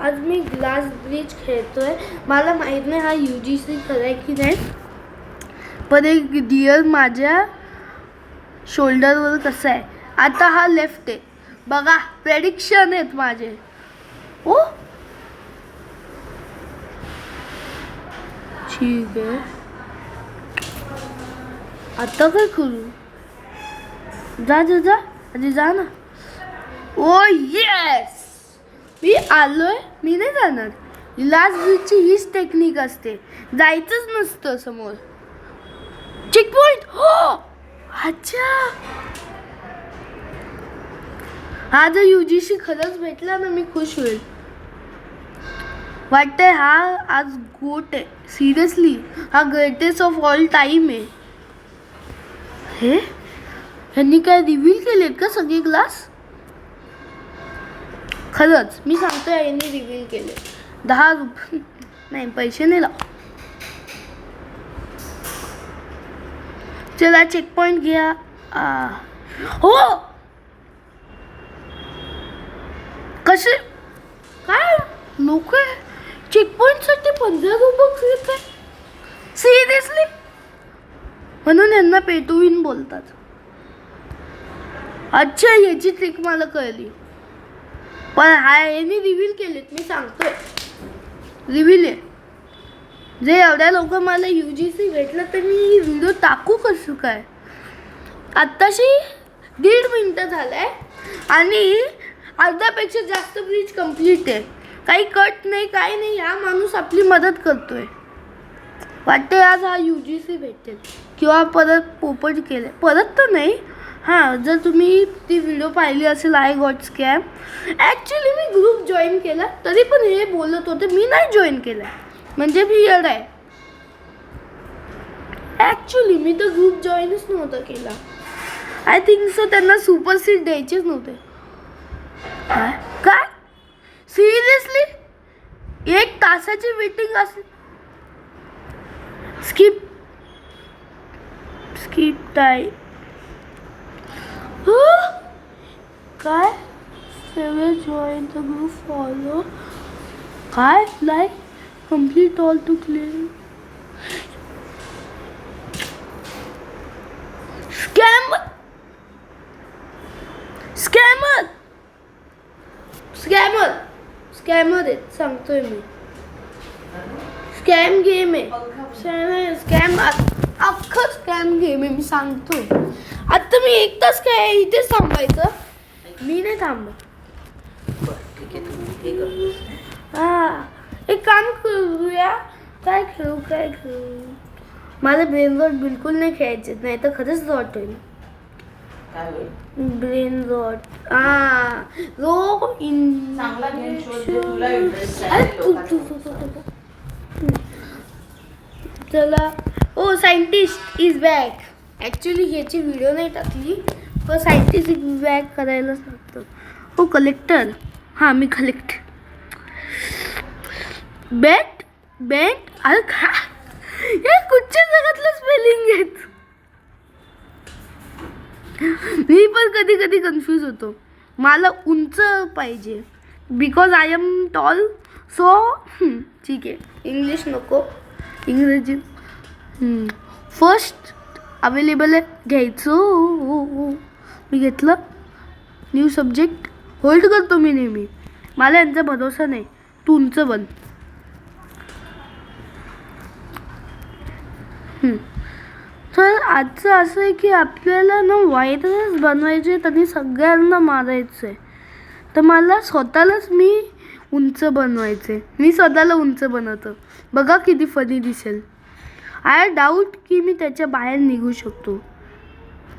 आज मी glass bridge खेळतोय. मला माहित नाही हा UGC खरं आहे की नाही, पण एक डिअर माझ्या शोल्डरवर कसं आहे. आता हा लेफ्ट आहे बघा, प्रेडिक्शन आहेत माझे. ओ ठीक आहे, आता काय करू? जा जा जा आधी जा ना. ओ येस, मी आलोय. मी नाही जाणार. ग्लास ब्रिजची हीच टेक्निक असते, जायचंच नसतं समोर. Check point. हो अच्छा, हा जर UGC खरंच भेटला ना मी खुश होईल. वाटतंय हा आज गोट आहे. सिरियसली हा ग्रेटेस्ट ऑफ ऑल टाइम आहे. हे ह्यांनी काय रिव्हील केलेत का सगळे ग्लास? खरंच मी सांगतोय, यांनी रिव्हील केले. 10 रुपये नाही, पैसे नाही लाव. चला चेक पॉइंट घ्या. हो कसे काय लोक चेक पॉइंट साठी 15 रुपये घेत आहे? सिरियसली? म्हणून यांना पे टू विन बोलतात. अच्छा, याची ट्रिक मला कळली. पण हा यांनी रिव्हील केलेत, मी सांगतोय रिव्हील आहे. जे एवढ्या लोक मला UGC भेटलं तर मी व्हिडिओ टाकू कसं काय? आत्ताशी 1.5 मिनिटं झालंय आणि अर्ध्यापेक्षा जास्त ब्रिज कंप्लीट आहे. काही कट नाही, काही नाही. हा माणूस आपली मदत करतोय. वाटते आज हा UGC भेटेल किंवा परत पोपट केले. परत तर नाही. हां, जर तुम्ही ती व्हिडिओ पाहिली असेल I got scam, actually me group join केला तरी पण हे बोलत होते मी नाही जॉईन केला. म्हणजे मी येड आहे. ॲक्च्युली मी तर ग्रुप जॉईनच नव्हता केला. आय थिंक सो त्यांना सुपर सीट द्यायचेच नव्हते. काय सिरियसली? 1 तासाची मीटिंग असेल. Skip time. काय जॉईन द ग्रुप फॉलो. काय like complete all to clear. Scammer आहे, सांगतोय मी. स्कॅम गेम आहे. स्कॅम अख्खं स्कॅम गेम आहे, मी सांगतोय. आता मी 1 तास काय इथेच थांबायचं? मी नाही थांबत. हा, एक काम करूया. काय खेळू? मला ब्रेन रॉट बिलकुल नाही खेळायचे, नाही तर खरंच रॉट होईल. Brain rot. रो इन चला. ओ सायंटिस्ट इज बॅक. ॲक्च्युली ह्याची व्हिडिओ नाही टाकली, पण सायंटिस्ट इज बॅक करायला सांगतो. हो कलेक्टर. हां, मी कलेक्ट. बेट. अरे खा, हे कुठच्या जगातलं स्पेलिंग आहेत? मी पण कधी कन्फ्यूज होतो. मला उंच पाहिजे because I am tall. So ठीक आहे, इंग्लिश नको, इंग्रजी. फर्स्ट अवेलेबल आहे, घ्यायचं. हो मी घेतलं. न्यू सब्जेक्ट होल्ड करतो मी नेहमी. मला यांचा भरोसा नाही. तू उंच बन. तर आजचं असं आहे की आपल्याला ना व्हायरस बनवायचे आणि सगळ्यांना मारायचं आहे. तर मला स्वतःलाच मी उंच बनवायचे. मी स्वतःला उंच बनवतो. बघा किती फनी दिसेल. आय डाऊट की मी त्याच्या बाहेर निघू शकतो,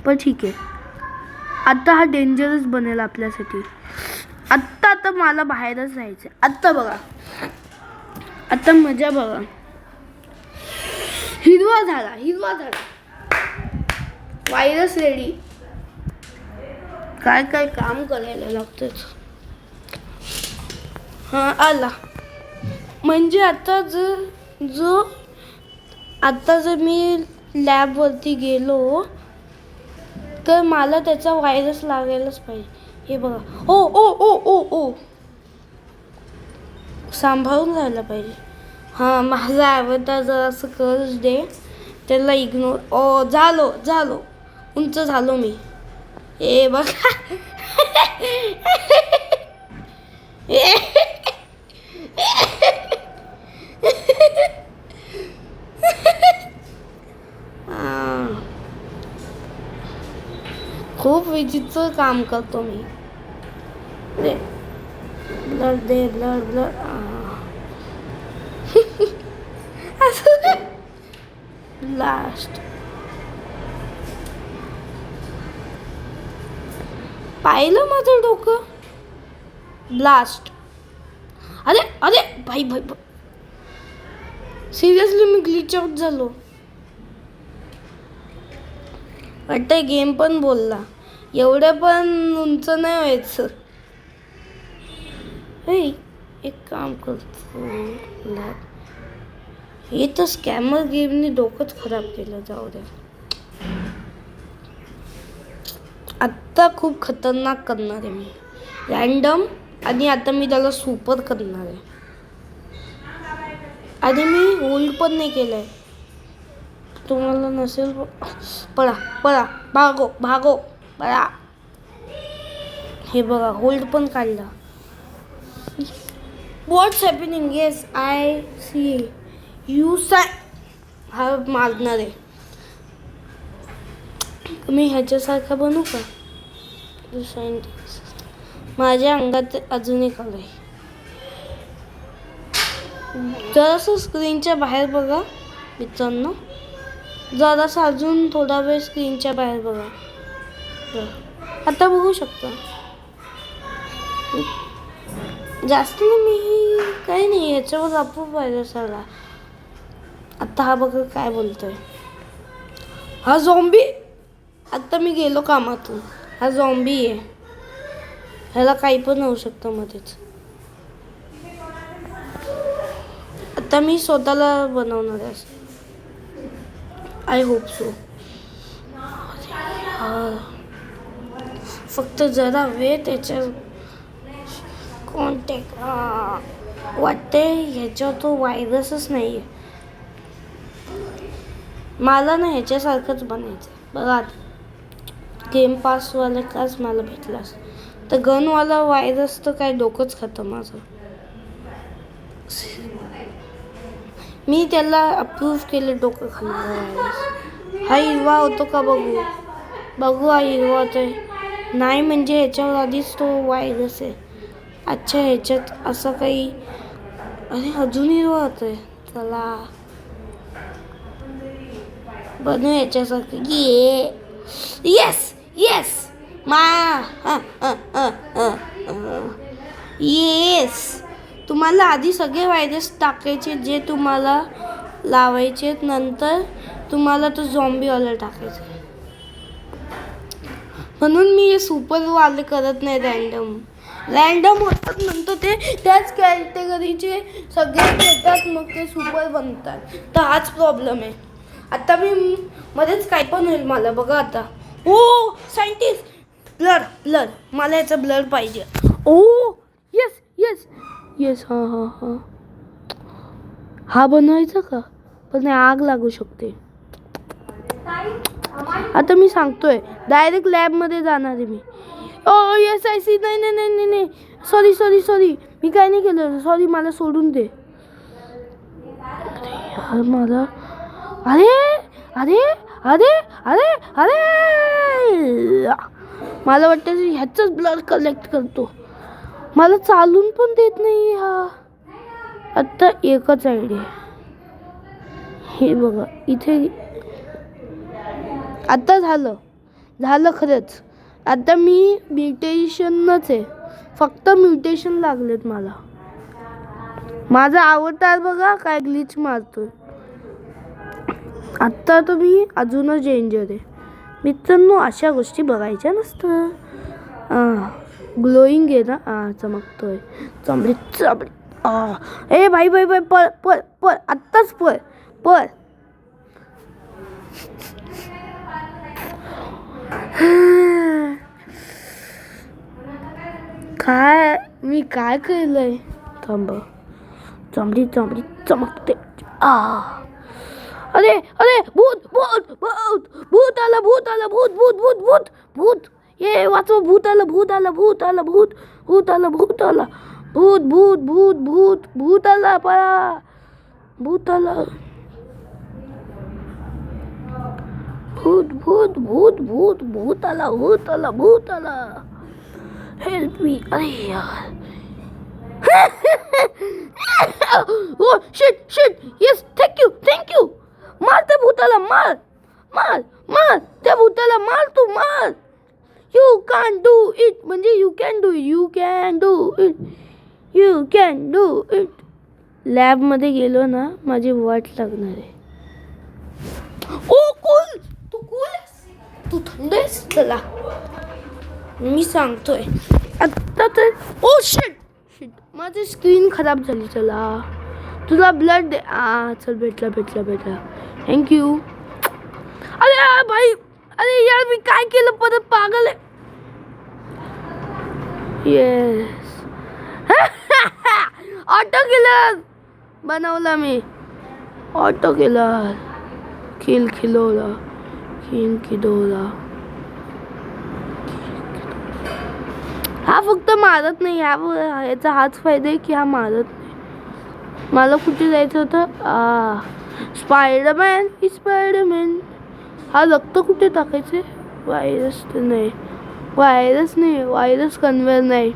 पण ठीक आहे. आत्ता हा डेंजरस बनेल आपल्यासाठी. आत्ता मला बाहेरच जायचं. आत्ता बघा, आत्ता मजा बघा. हिरवा झाला. Virus ready. काय काम करायला लागतं. हां आला. म्हणजे आता जर मी लॅबवरती गेलो तर मला त्याचा व्हायरस लागायलाच पाहिजे. हे बघा. ओ सांभाळून राहायला पाहिजे. हां, माझा ॲव्हतार जरा असं कर्ज दे, त्याला इग्नोर. ओ झालो उंच झालो मी. ए बघा. खूप विचित्र काम करतो मी. Blood last. पाहिलं माझं डोकं. ब्लास्ट. अरे भाई सिरियसली मी ग्लिच आउट झालो. वाटतंय गेम पण बोलला. एवढं पण उंच नाही व्हायचं. एक काम करतो. हे तर स्कॅमर गेमने डोकंच खराब केलं. जाऊ द्या. आत्ता खूप खतरनाक करणार आहे मी. रँडम. आणि आता मी त्याला सुपर करणार आहे. आणि मी होल्ड पण नाही केलंय. तुम्हाला नसेल. पळा भागो पळा. हे बघा होल्ड पण काढला. What's happening. Yes I see you. हा मारणार आहे. मी ह्याच्यासारखा बनू का? माझ्या अंगात अजून एक आलंय. जरासं स्क्रीनच्या बाहेर बघा मित्रांनो. जरासं अजून थोडा वेळ स्क्रीनच्या बाहेर बघा. आता बघू शकता. जास्त नाही. मी काही नाही याच्यावर अप्रूव्ह व्हायरस आला. आता हा बघा काय बोलतोय. हा झॉम्बी. आता मी गेलो कामातून. हा झॉम्बी आहे. ह्याला काही पण होऊ शकतं मध्येच. आता मी स्वतःला बनवणार आहे असं. I hope so. फक्त जरा वेळ त्याच्या कॉन्टॅक्ट. वाटते ह्याच्यावर तो व्हायरसच नाही आहे. मला ना ह्याच्यासारखंच बनायचं. बघा गेम पासवाला काच मला भेटलास. तर गनवाला व्हायरस तर काय डोकंच खातं माझं. मी त्याला अप्रूव्ह केलं डोकं खाणारा व्हायरस. हा हिरवा होतो का बघू. हा हिरवा होतोय. नाही म्हणजे ह्याच्यावर आधीच तो व्हायरस आहे. अच्छा ह्याच्यात असं काही. अरे अजून हिरवा होतोय. चला बनू याच्यासारखं. Yes yes. तुम्हाला आधी सगळे व्हायरस टाकायचे जे तुम्हाला लावायचे. नंतर तुम्हाला तो झॉम्बीवाला टाकायचा. म्हणून मी हे सुपरवाले करत नाही. रँडम होतात. नंतर ते त्याच कॅटेगरीचे सगळे येतात. मग ते सुपर बनतात. तर हाच प्रॉब्लेम आहे. आता मी मध्येच काय पण होईल मला. बघा आता. ओ सायंटिस्ट. ब्लड. मला याचं ब्लड पाहिजे. ओ येस. हा बनवायचा का? पण आग लागू शकते. आता मी सांगतोय डायरेक्ट लॅबमध्ये जाणार आहे मी. ओ येस आय सी. नाही. सॉरी. मी काय नाही केलं. सॉरी मला सोडून दे. मला मला वाटतं ह्याचंच ब्लड कलेक्ट करतो. मला चालून पण देत नाही हा. आता एकच आयडिया. हे बघा इथे. आता झालं खरंच. आता मी म्युटेशनच आहे. फक्त म्युटेशन लागलेत मला. माझा अवतार बघा काय ग्लिच मारतोय. आत्ता तर मी अजूनच डेंजर आहे. मित्रांनो अशा गोष्टी बघायच्या नसतं. ग्लोईंग आहे ना. चमकतोय. चमडी. ए भाई पळ. आत्ताच पळ. मी काय केलंय. थांबा. चांबडी चांबडी चमकते. अरे अरे भूत भूत भूत भूत आला भूत आला भूत भूत भूत भूत भूत. ये वाचव. भूत आला भूत आला भूत आला भूत भूत आला भूत आला भूत भूत भूत भूत भूत आला पळा. भूत आला. भूत भूत भूत भूत भूत आला भूत आला भूत आला. Help me. अरे यार. Oh shit shit. Yes, thank you. मार त्या भूताला. मार मार मार त्या भूताला. मार तू मार. You can't do it. म्हणजे you can do it. You can do it. You can do it. Lab मध्ये गेलो ना माझी वाट लागणार आहे. ओ कूल. तू कूल आहेस. तू थंड आहेस. चला मी सांगतोय आता तर. Oh shit shit. माझी स्क्रीन खराब झाली. चला तुला ब्लड दे. चल भेटला. थँक्यू. अरे भाई. अरे यार मी काय केलं परत. पागल आहे. येस. ऑटो किलर बनवला मी. Auto killer. खिलखिलोला. हा फक्त मारत नाही. याचा हाच फायदा आहे की हा मारत नाही. मला कुठे जायचं होतं. स्पायडरमॅन. हा रक्त कुठे टाकायचे. व्हायरस कन्व्हेअर नाही.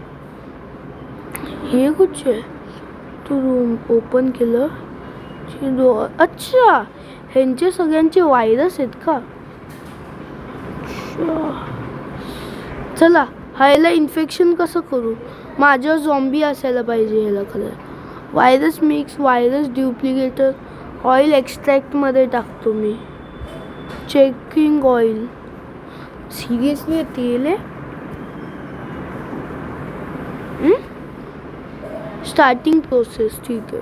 हे कुठे. तू रूम ओपन केलं. अच्छा ह्यांचे सगळ्यांचे व्हायरस आहेत का. चला ह्याला इन्फेक्शन कसं करू. माझ्यावर झॉम्बी असायला पाहिजे. ह्याला colour. Virus mix. Virus duplicator. Oil एक्स्ट्रॅक्टमध्ये टाकतो मी. Checking oil. सिरियसली तेल आहे. Starting process. ठीक आहे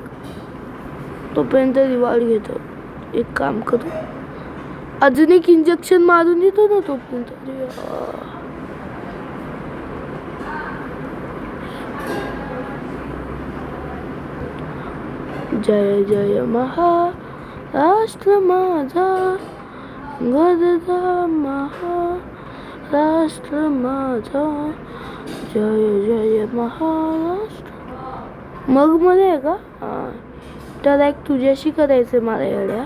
तोपर्यंत रिवॉर्ड घेतो. एक काम करू अजून एक इंजेक्शन मारून देतो ना तोपर्यंत. जय जय महाराष्ट्र माझा. गरजा महाराष्ट्र माझा. जय जय महाराष्ट्र. मग मध्ये आहे का. तर एक तुझ्याशी करायचं मला येड्या.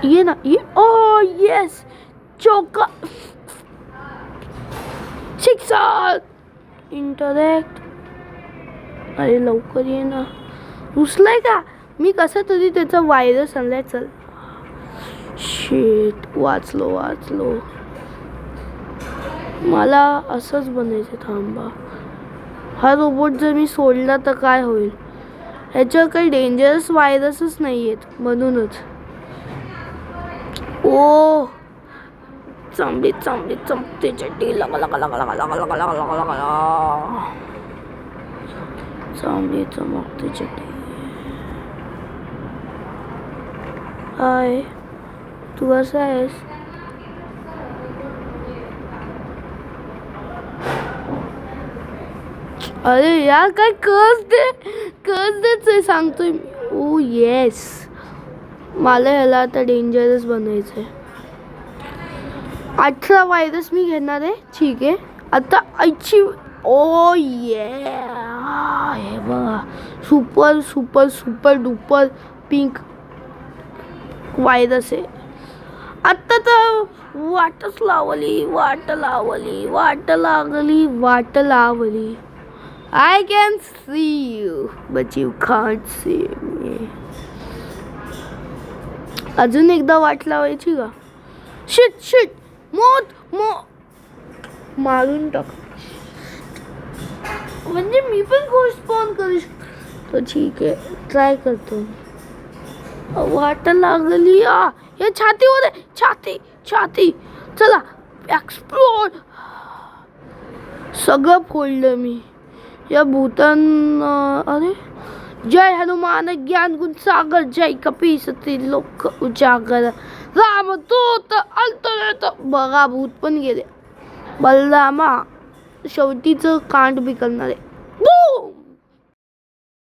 ये ना ये. ओ येस. चोका. शिक्षा. इंटरॅक्ट. अरे लवकर ये ना. रुसलाय का. मी कसं तरी त्याचा व्हायरस आणलाय. चल. शेट. वाचलो. मला असंच बनायचं. थांबा. हा रोबोट जर मी सोडला तर काय होईल. ह्याच्यावर काही डेंजरस व्हायरसच नाही आहेत म्हणूनच. ओ चांबडी चमकते चड्डी. चांबडी चमकते चड्डी. हाय तू कसा आहेस. अरे यार काय कर्ज देच सांगतोय मी. ओ येस. मला ह्याला आता डेंजरस बनायचं आहे. 18 व्हायरस मी घेणार आहे. ठीक आहे आता आईची. ओ ये हे बघा. सुपर डुपर पिंक व्हायरस आहे. आता तर वाटच लावली. I can see you, but you can't see me. अजून एकदा वाट लावायची का. शिट मोत मारून टाक. म्हणजे मी पण गोष्ट स्पॉन करू शकतो. ठीक आहे ट्राय करतो. वाट लागली. हे छातीवर आहे. छाती. चला एक्सप्लोर. सगळं फोडलं मी या भूतान. अरे जय हनुमान ज्ञान गुण सागर. जय कपीस लोक उजागर. रामदूत अंतरत. बघा भूत पण गेले. बलरामा शेवटीच कांड बी करणार आहे.